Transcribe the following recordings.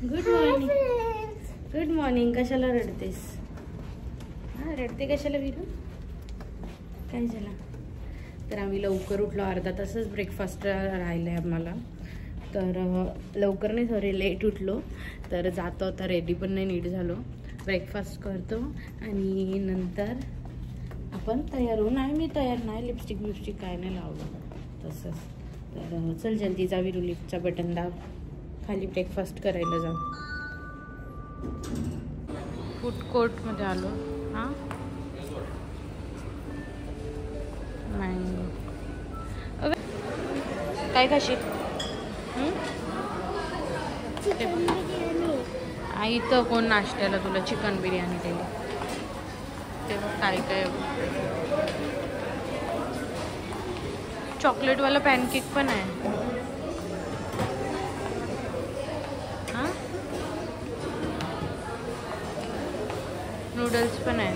Good morning. Good morning. कशाला रडतेस? हां, रडते कशाला वीरू? काय झालं? तर आम्ही लवकर उठलो, अर्धा तासच ब्रेकफास्ट राहिलं आहे आम्हाला. तर लवकर नाही, सॉरी लेट उठलो. तर जातो आता, रेडी पण नाही नीट झालो. ब्रेकफास्ट करतो आणि नंतर आपण तयार होऊ. नाही मी तयार नाही, लिपस्टिक काय नाही लावलं तसंच. तर चल जल्दी जा वीरू, लिफ्टचा बटन दाब, खाली ब्रेकफास्ट करायला जाऊ. फूड कोर्टमध्ये आलो. हां मँगो काय खाशील? आई तर कोण नाश्त्याला तुला चिकन बिर्याणी दिली तेव्हा काय काय. चॉकलेटवाला पॅनकेक पण आहे. हां, नूडल्स पण आहे,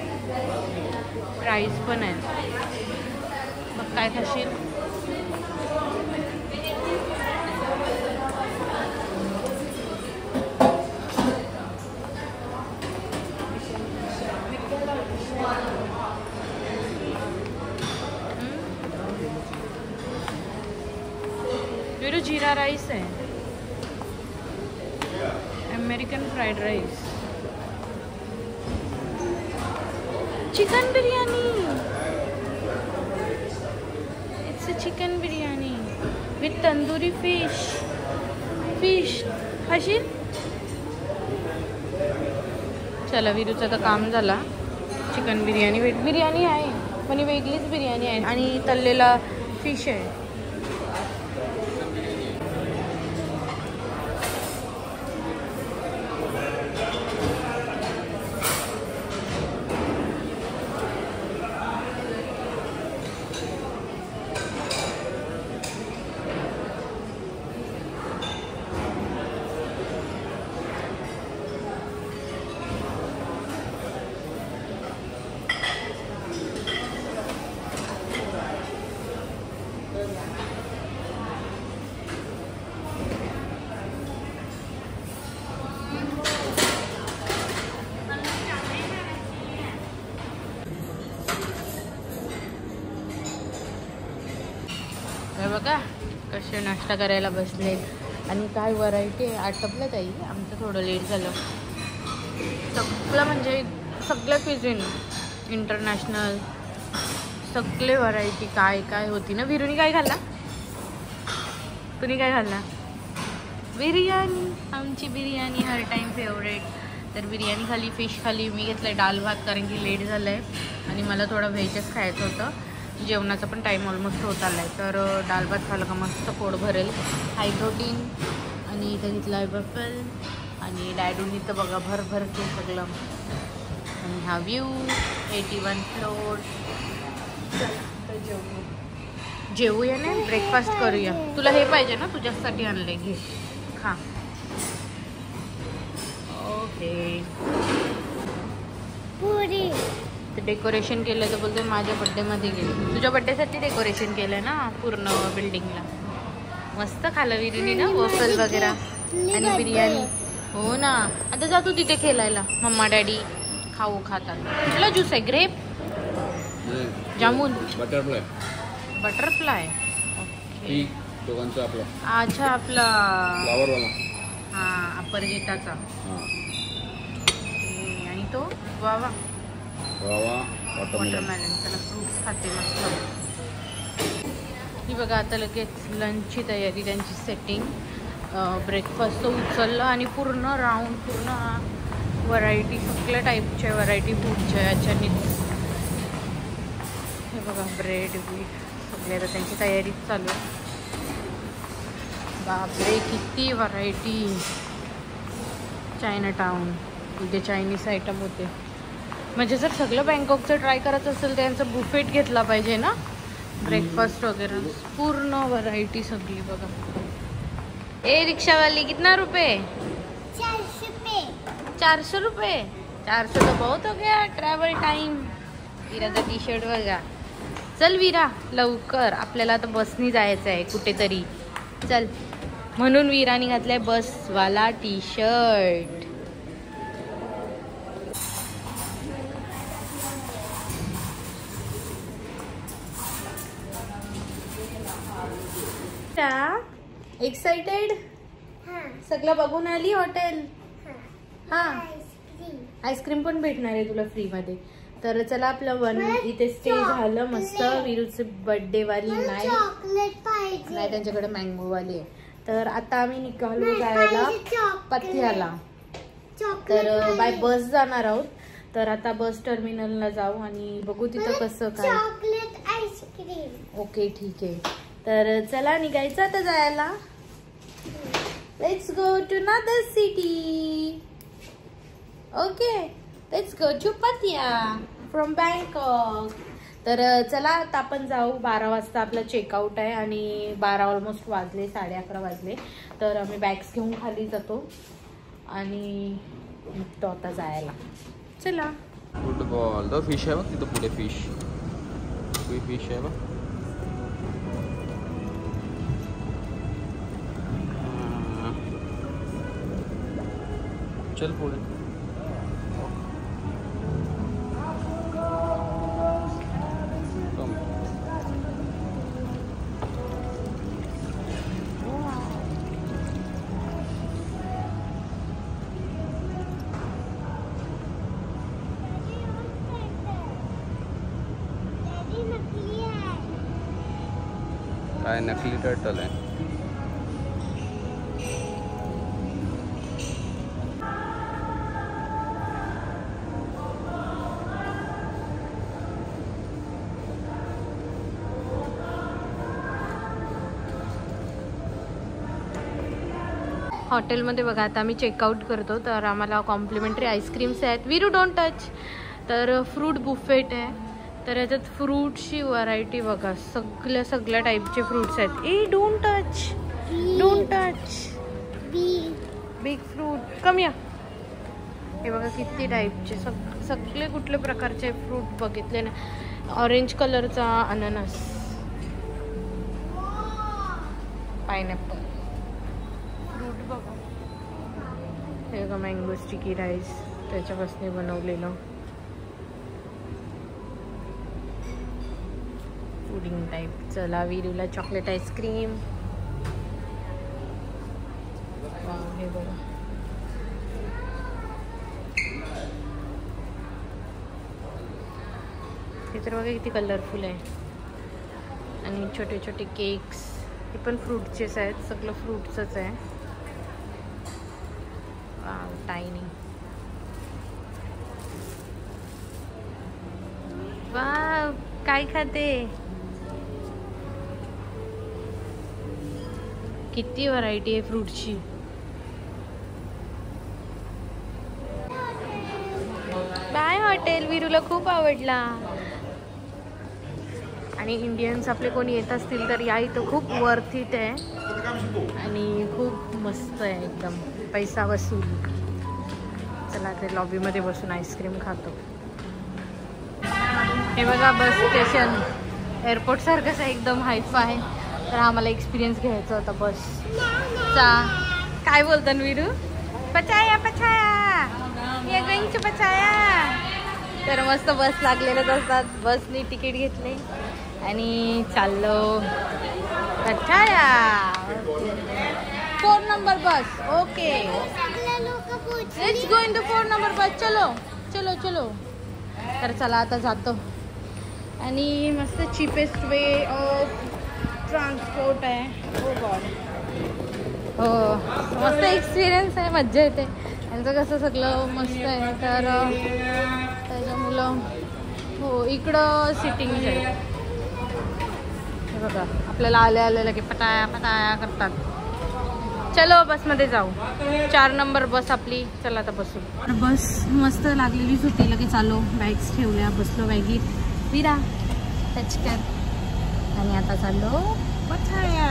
फ्राईज पण आहे. मग काय खाशील? मेरे जीरा राइस है, American fried rice, chicken biryani. It's a chicken biryani with tandoori fish. खाशील? चला, विरूचं तर काम झाला. चिकन बिर्याणी, व्हेज बिर्याणी आहे पण ही वेगळीच बिर्याणी आहे आणि तळलेला फिश आहे. बघा कसे नाश्ता करायला बसले आणि काय व्हरायटी आहे. आटपलं ताई, आमचं थोडं लेट झालं. सगळं म्हणजे सगळं क्विझिन इंटरनॅशनल, सगळे व्हरायटी काय काय होती ना. विरुनी काय खाल्ला? तुम्ही काय खाल्ला? बिर्याणी. आमची बिर्याणी हर टाईम फेवरेट. तर बिर्याणी खाली, फिश खाली. मी घेतलं डाल भात कारण की लेट झालं आहे आणि मला थोडं व्हेजच खायचं होतं. जेवणाचा पण टाईम ऑलमोस्ट होत आला आहे. तर डाळ भात खाल्लं का मस्त पोट भरेल, हाय प्रोटीन. आणि इथं घेतलं आहे बफल आणि डॅडून इथं बघा भर ते सगळं. आणि हा व्ह्यू 81 फ्लोर. जेवूया ना, ब्रेकफास्ट करूया. तुला हे पाहिजे ना, तुझ्यासाठी आणलंय, घे खा. ओके. पुरी डेकोरेशन केलं तर बोलते माझ्या बड्डेमध्ये गेलं. तुझ्या बड्डेसाठी डेकोरेशन केलं ना पूर्ण बिल्डिंगला. मस्त खाल्लं विरुनी ना, वफल वगैरे आणि बिर्याणी. हो ना. आता जा तू तिथे खेळायला, मम्मा डॅडी खाऊ खातात. कुठला ज्यूस आहे? Grape, jamun, butterfly. ओके. अच्छा, आपला हां, अपरजिताचा. आणि तो वावा वॉटरमेलन. चला फ्रूट्स खाते मस्त. ही बघा आता लगेच लंचची तयारी, त्यांची सेटिंग. ब्रेकफास्टचं उचललं आणि पूर्ण राऊंड, पूर्ण व्हरायटी, सगळ्या टाईपच्या व्हरायटी फूडच्या याच्यानीच. हे बघा ब्रेड बीट सगळे आता त्यांची तयारीच चालू आहे. बापरे किती व्हरायटी. चायना टाऊन, इथे चायनीज आयटम होते. म्हणजे जर सगळं बँकॉकचं ट्राय करायचं असेल तर यांचं बुफेट घेतला पाहिजे ना, ब्रेकफास्ट वगैरे पूर्ण व्हरायटी सगळी. बघा ए रिक्षावाली, कितना रुपये? 400 रुपये. 400 तो बहुत हो गया. Travel time. विराचा टी शर्ट बघा. चल विरा लवकर, आपल्याला आता बसनी जायचं आहे कुठेतरी. चल म्हणून वीराने घातलाय बसवाला टी शर्ट. एक्साइटेड? सगळं बघून आली हॉटेल? हा, आईस्क्रीम पण भेटणार आहे तुला फ्री मध्ये. तर चला आपलं वन इथे स्टे झालं मस्त. वीरूचे बर्थडे वाली नाही त्यांच्याकडे मँगो वाली आहे. तर आता आम्ही निघालो जायला पथियाला. तर बाय बस जाणार आहोत. तर आता बस टर्मिनलला जाऊ आणि बघू तिथं कसं काय. ओके ठीक आहे. तर चला निघायचं आता जायला. Let's go to another city. Okay, let's go to Pattaya from Bangkok. तर चला आता आपण जाऊ. 12 वाजता आपला चेकआउट आहे आणि 12 ऑलमोस्ट वाजले, 11:30 वाजले. तर आम्ही बॅग्स घेऊन खाली जातो आणि निघतो आता जायला. चला. फुटबॉल तो फिश आहे बघ तिथं पुढे. फिश आहे बघ. चल पुढे. काय नकली टर्टल आहे. हॉटेलमध्ये बघा आता आम्ही चेकआउट करतो. तर आम्हाला कॉम्प्लिमेंटरी आईस्क्रीम्स आहेत. Veeru don't touch. तर फ्रूट बुफेट आहे. तर याच्यात फ्रूटची व्हरायटी बघा. सगळ्या टाईपचे फ्रूट्स आहेत. ए डोंट टच. बिग फ्रूट कम या. हे बघा किती टाईपचे सगळे कुठल्या प्रकारचे फ्रूट बघितले ना. ऑरेंज कलरचा अननस, पायनॅपल फ्रूट बघा. हे बघा मँगो स्टिकी राईस त्याच्यापासून बनवलेलं पुडिंग टाईप. चला वीरूला चॉकलेट आईस्क्रीम. हे बघा हे तर बघा किती कलरफुल आहे. आणि छोटे छोटे केक्स हे पण फ्रूटचेच आहेत. सगळं फ्रूटचंच आहे. टायनी. वाव काय खाते. किती व्हरायटी आहे फ्रूटची. Bye hotel. वीरूला खूप आवडला. आणि इंडियन्स आपले कोणी येत असतील तर या इथं खूप वर्थ इट आहे आणि खूप मस्त आहे एकदम. पैसा वसूल. चला ते लॉबीमध्ये बसून आईस्क्रीम खातो. हे बघा बस स्टेशन एअरपोर्ट सारखंच आहे एकदम हायफाय. तर आम्हाला एक्सपिरियन्स घ्यायचा होता बसचा. काय बोलतात वीरू? पचाया ये गोइंग टू पचाया. तर मस्त बस लागलेलंच असतात. बसनी तिकीट घेतले आणि चाललो पचाया. 4 number bus. Okay let's go in the 4 number bus. चलो. तर चला आता जातो. आणि मस्त चीपेस्ट वे ऑफ ट्रान्सपोर्ट आहे. हो गॉड. हो मस्त एक्सपिरियन्स आहे. मज्जा येते. यांचं कसं सगळं मस्त आहे. तर त्याच्यामुळं हो इकडं सिटिंग आहे. हे बघा आपल्याला आलेलं की पटाया करतात. चलो बसमध्ये जाऊ. 4 नंबर बस आपली. चला आता बसू. बस मस्त लागलेलीच होती. लगेच आलो. बॅग्स ठेवल्या. बसलो बॅगीत. विरा टच कर. आणि आता चाललो पठाया.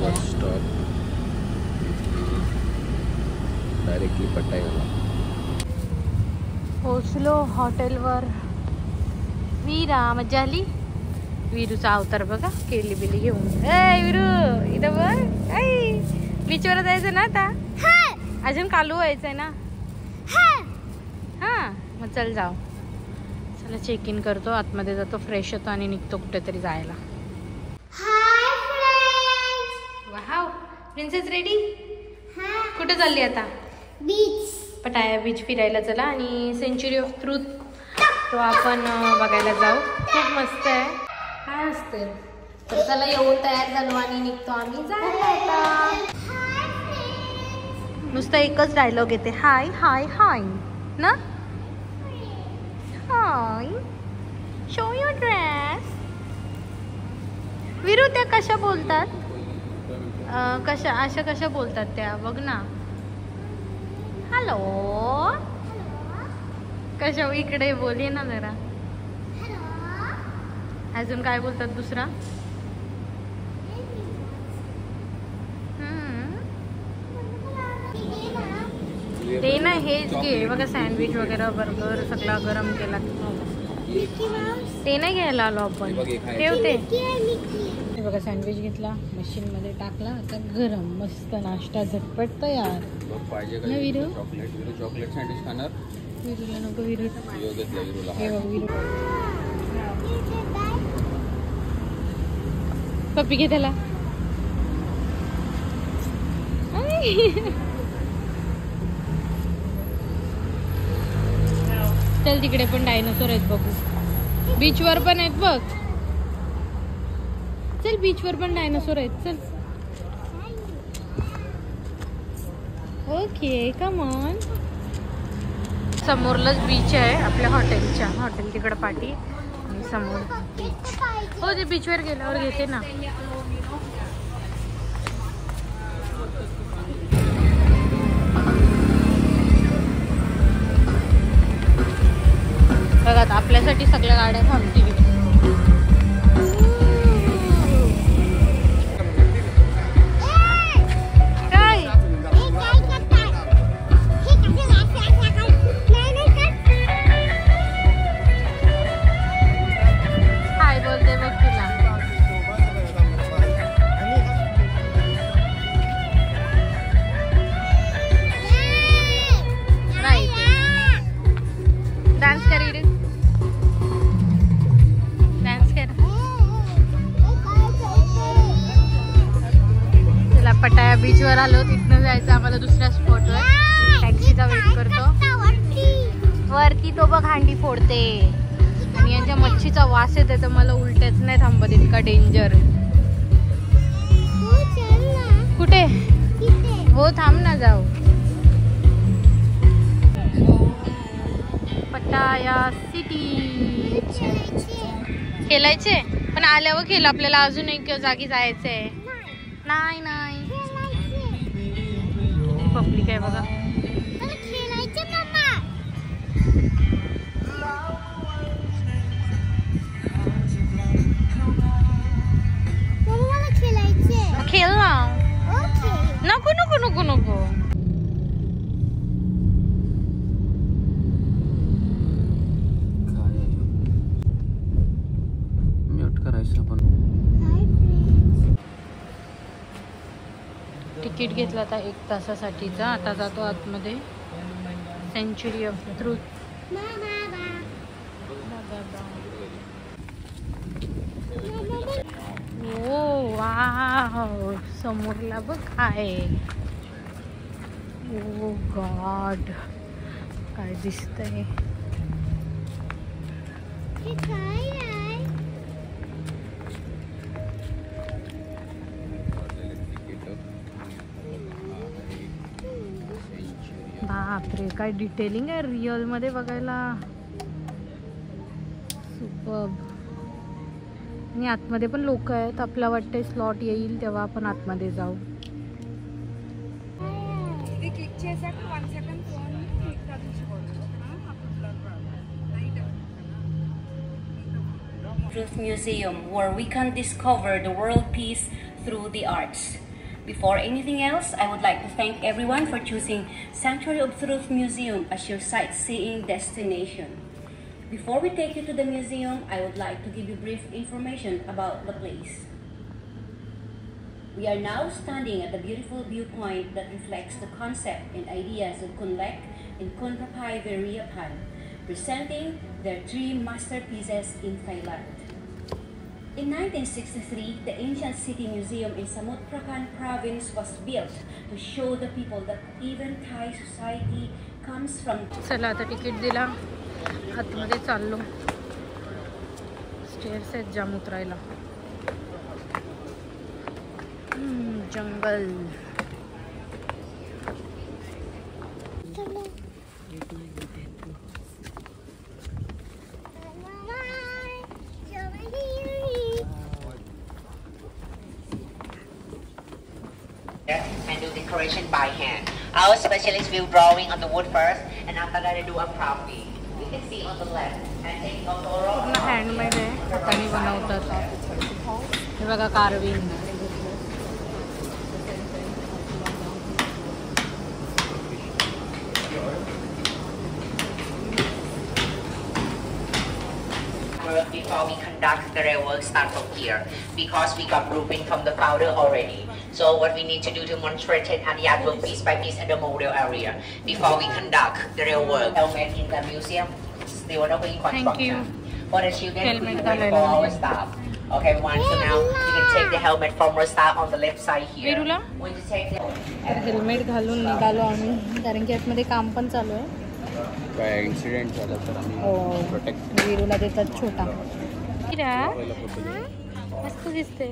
Bus stop directly पटायाला. पोहोचलो पोचलो हॉटेलवर. वीरा मजा आली. विरूचा अवतार बघा, केली बिली घेऊन. ए विरू इथं बघ. बीचवर जायचं ना आता. अजून चालू व्हायचंय ना. हा मग चल जाऊ. चला चेक इन करतो, आतमध्ये जातो, फ्रेश होतो आणि निघतो कुठेतरी जायला. Wow princess ready. कुठे चालली आता? बीच. पटाया बीच फिरायला चला. आणि सेंचुरी ऑफ ट्रूथ तो आपण बघायला जाऊ. खूप मस्त आहे. काय असते तर चला येऊन तयार झालो आणि निघतो आम्ही जायला आता. नुसतं एकच डायलॉग येते, हाय हाय हाय ना. हाय शो युअर ड्रेस. विरू त्या कशा बोलतात? कशा बोलतात त्या बघ ना. हॅलो कशा इकडे बोलिये ना जरा. अजून काय बोलतात दुसरा? ते ना हेच घे बघा, सँडविच वगैरे बर्गर सगळा गरम केला. ते नाही घ्यायला आलो आपण. ठेवते बघा. सँडविच घेतला, मशीन मध्ये टाकला, आता गरम मस्त नाश्ता झटपट तयार. ना विरू चॉकलेट सँडविच खाणार. विरूला नको. विरू हे बघ विरू. पप्पी घे त्याला. चल तिकडे पण डायनोसॉर आहेत बघू. बीचवर पण आहेत बघ. चल बीचवर पण डायनोसॉर आहेत. चल ओके कम ऑन. समोरलाच बीच आहे आपल्या हॉटेलच्या. हॉटेल तिकडे पाठी आणि समोर बीच. हो ते बीचवर गेल्यावर घेते ना. बघा आपल्यासाठी सगळ्या गाड्या थांबतील. काय हाय बोलते बघ तुला. डान्स कर रे. डान्स कर. चला पटाया बीचवर आलो. तिथनं जायचं आम्हाला दुसऱ्या स्पॉटवर. टॅक्सीचा वेट करतो. वरती तो बघ हांडी फोडते आणि यांच्या मच्छीचा वास येते तर मला उलट्याच नाही थांबत. इतका डेंजर. कुठे? हो थांब ना जाऊ. पटाया सिटी. खेळायचे पण आल्यावर खेळ. आपल्याला अजून एक जागी जायचंय. नाही नाही पब्लिक आहे बघा. खेळ ना. नको नको नको नको. तिकीट घेतलं आता 1 तासासाठीचा. आता जातो आतमध्ये. Sanctuary of truth. Oh wow समोरला बघ आहे. ओ गॉड काय दिसतंय. बापरे काय डिटेलिंग आहे रिअल मध्ये बघायला. सुपर्ब. आणि आतमध्ये पण लोक आहेत. आपला वाटतंय स्लॉट येईल तेव्हा आपण आतमध्ये जाऊ. Truth Museum, where we can discover the world peace through the arts. Before anything else, I would like to thank everyone for choosing Sanctuary of Truth Museum as your sightseeing destination. Before we take you to the museum, I would like to give you brief information about the place. We are now standing at the beautiful viewpoint that reflects the concept and ideas of Kunlek and Kunrapai Veriapan, presenting their 3 masterpieces in Thailand. In 1963, the ancient city museum in Samut Prakan province was built to show the people that even Thai society comes from. चला आता ticket दिला, आतमध्ये चाललो. Stairs आहेत जाम उतरायला. जंगल. And do decoration by hand. Our specialists will drawing on the wood first, and after that they do a property. You can see on the left and take a photo. पूर्ण handmade आहे, हाताने बनवतात. हे बघा carving. Before we conduct the real work, start from here because we got blueprint from the founder already. So what we need to do to demonstrate it at the artwork piece by piece at the model area before we conduct the real work. Helmet in the museum, still not in construction. Thank you. For the children, we wait for our staff. Okay, everyone. So now you can take the helmet from our staff on the left side here. विरूला When you take the helmet घालून निघालो आम्ही, कारण की आतमध्ये काम पण चालू आहे. काय इन्सिडेंट झालं तर आम्ही प्रोटेक्ट विरूला देतात छोटा. मस्त दिसते.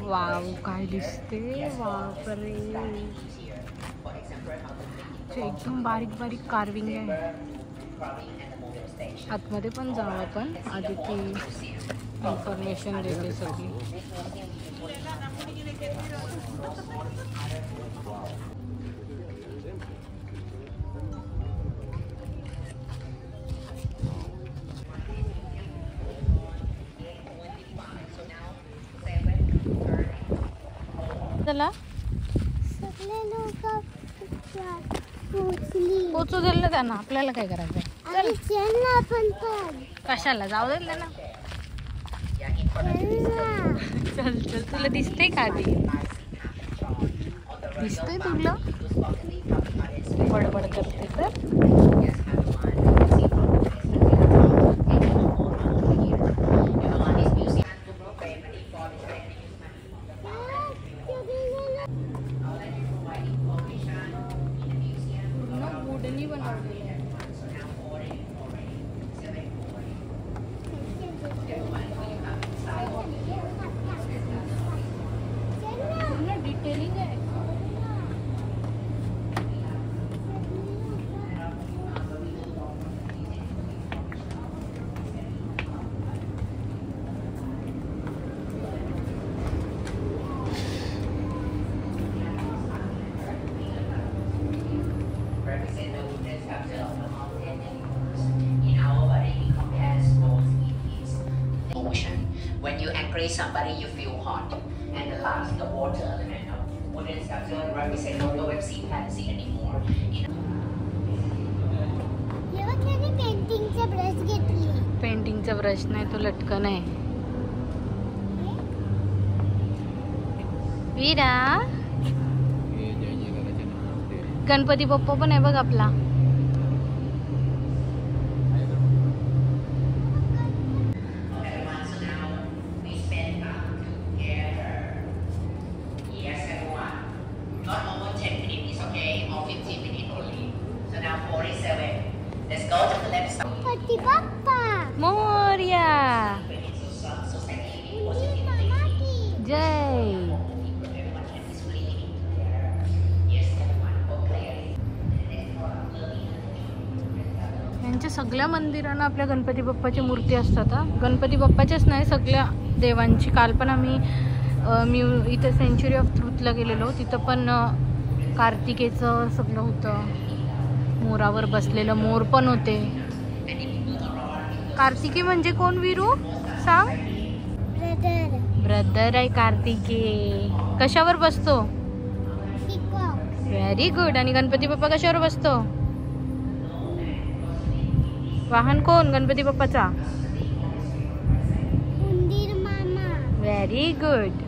वाव काय दिसते, बापरे. एकदम बारीक बारीक कार्विंग आहे. आतमध्ये पण जाऊ आपण, आधी ती इन्फॉर्मेशन देते सगळी. चला पोचू दिलं ना त्यांना, आपल्याला काय करायचं. कशाला जाऊ दिलं ना. चल चल, तुला दिसते का आधी? दिसतंय तुला? बडबड करते तर. When you encourage somebody, you feel hot. And the last, the water element of wooden sculpture represent no Web-C fancy anymore. पेंटिंगचा ब्रश नाही, तो लटकन आहे. वीरा, गणपती बाप्पा पण आहे बघ आपला. मोरया जय. यांच्या सगळ्या मंदिरांना आपल्या गणपती बाप्पाची मूर्ती असतात. गणपती बाप्पाच्याच नाही, सगळ्या देवांची. काल पण आम्ही इथे सेंच्युरी ऑफ ट्रूथला गेलेलो, तिथं पण कार्तिकेचं सगळं होतं. मोरावर बसलेलं मोर पण होते. कार्तिकी म्हणजे कोण वीरू सांग? ब्रदर आहे कार्तिकेय. कशावर बसतो? Very good. आणि गणपती बाप्पा कशावर बसतो? वाहन कोण गणपती बाप्पाचा? Very good.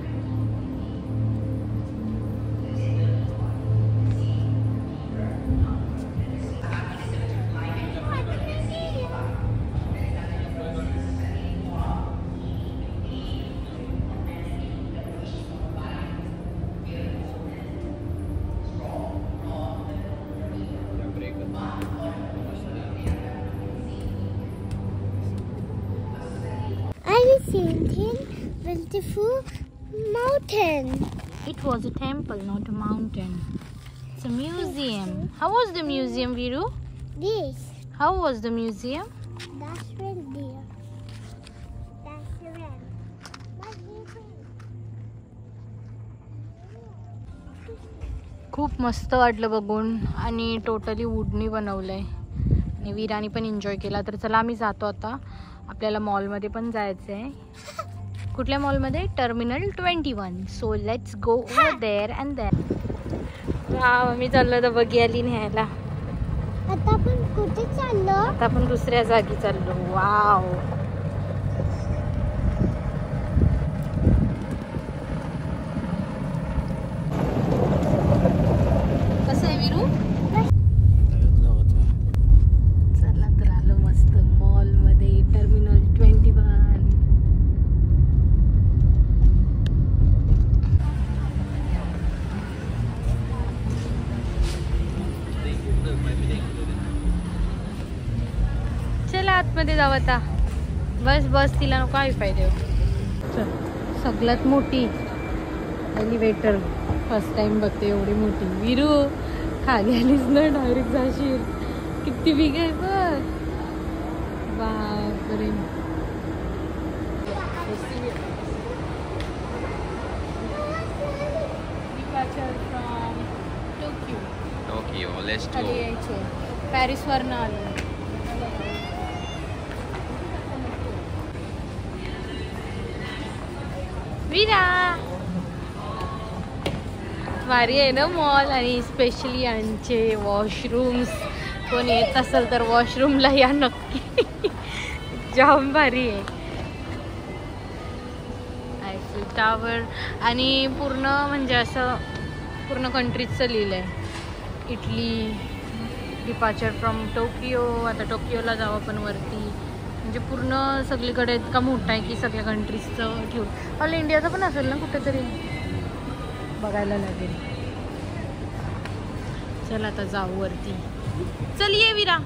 Beautiful mountain. It was a temple, not a mountain. It's a museum. How was the museum, Viru? This. How was the museum? That's reindeer. That's the ram. खूप मस्त वाटलं बघून. आणि टोटली वुडनी बनवलंय आणि वीरानी पण एन्जॉय केला. तर चला आम्ही जातो आता. आपल्याला मॉलमध्ये पण जायचं आहे. कुठल्या मॉलमध्ये? Terminal 21. So let's go over there and then. Wow, मी चाललो तर बघियाली न्यायला. आता आपण कुठे चाललो? आता आपण दुसऱ्या जागी चाललो. वाव, कसं आहे विरू? चला तर आलो मस्त मॉलमध्ये. टर्मिनल 21. चला आतमध्ये जाऊ आता. बस बस, तिला नको आहे पाहिजे. सगळ्यात मोठी एलिव्हेटर फर्स्ट टाइम बघते. एवढी मोठी. विरू खाली आलीस ना डायरेक्ट जाशील. किती बिग आहे बघ. बापरे. टोकियो. Let's go. खाली यायचे. पॅरिसवरनं आलो. विरा भारी आहे ना मॉल. आणि स्पेशली यांचे वॉशरूम्स. कोण येत असेल तर वॉशरूमला या नक्की. जाम भारी आहे. Eiffel tower. आणि पूर्ण म्हणजे असं पूर्ण कंट्रीजचं लिहिलं आहे. इटली. Departure from Tokyo. आता टोकियोला जाऊ आपण वरती. म्हणजे पूर्ण सगळीकडे इतका मोठा आहे की सगळ्या कंट्रीजचं ठेवून. ऑल इंडियाचं पण असेल ना कुठेतरी. बघायला लागेल. चला आता जाऊ वरती. चल ये विरा.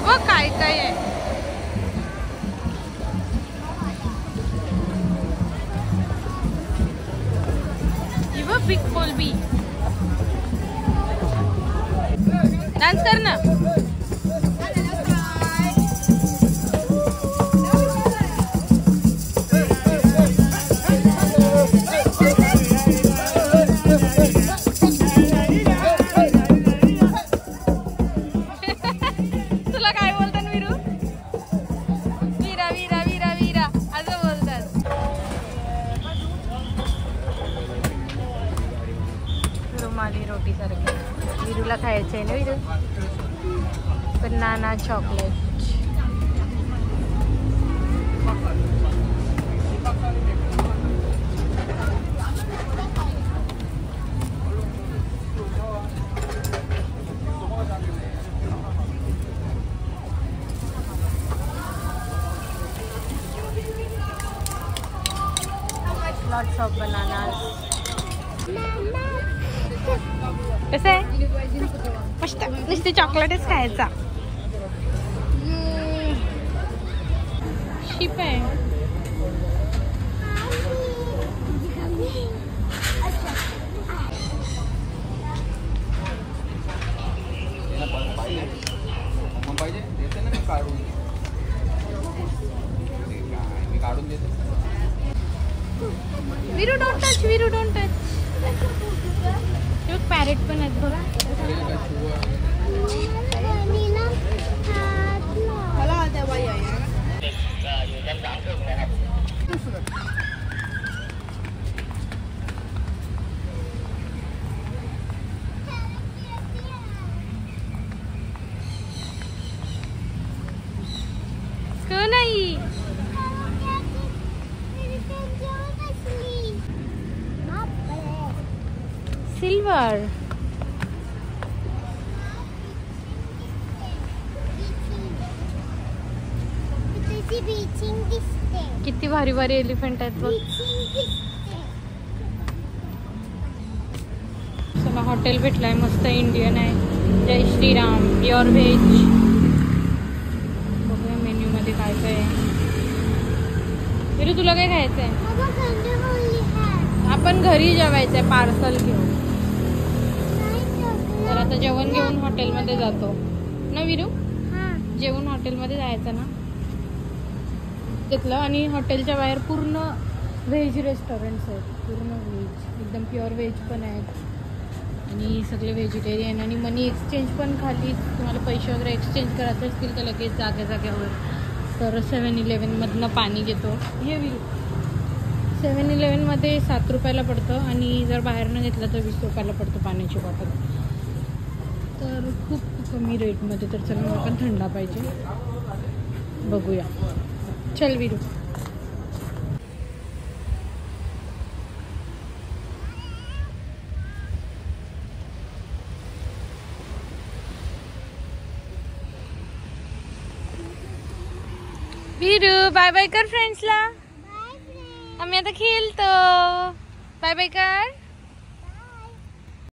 बघ काय काय आहे. ही बघ बिग कोलबी. डान्स कर ना. तुला काय बोलतात विरू? वीरा वीरा वीरा वीरा असं बोलतात. रुमाली रोटी सारखं विरूला खायचं आहे ना Viru. Banana chocolate. Lots of bananas. कसं आहे? मस्त. नुसते चॉकलेटच खायचा. शिप आहे. पाहिजे देते ना काढून. मी काढून देते. Viru don't touch. Viru don't touch. Parrot पण आहेत बघा. नाही सिल्वर. किती भारी भारी एलिफंट आहेत बघ. चला हॉटेल भेटलाय मस्त इंडियन आहे. जय श्रीराम प्युअर व्हेज. बघूया मेन्यू मध्ये काय काय आहे. विरू तुला काय खायचं आहे? आपण घरी जेवायचंय पार्सल घेऊन. तर आता जेवण घेऊन हॉटेलमध्ये जातो ना विरू. जेवण हॉटेलमध्ये जायचं ना घेतलं. आणि हॉटेलच्या बाहेर पूर्ण व्हेज रेस्टॉरंट्स आहेत. पूर्ण व्हेज एकदम प्युअर व्हेज पण आहेत आणि सगळे व्हेजिटेरियन. आणि मनी एक्सचेंज पण खाली तुम्हाला पैसे वगैरे एक्सचेंज करायचे असतील तर लगेच जागेवर. तर 7-11मधनं पाणी घेतो. हे विरू 7-11मध्ये 7 रुपयाला पडतं आणि जर बाहेरनं घेतलं तर 20 रुपयाला पडतं पाण्याची बॉटल. तर खूप कमी रेटमध्ये. तर चला मला पण थंडा पाहिजे. बघूया. चल विरू. विरू बाय बाय कर फ्रेंड्सला. आम्ही आता खेळतो. बाय बाय कर.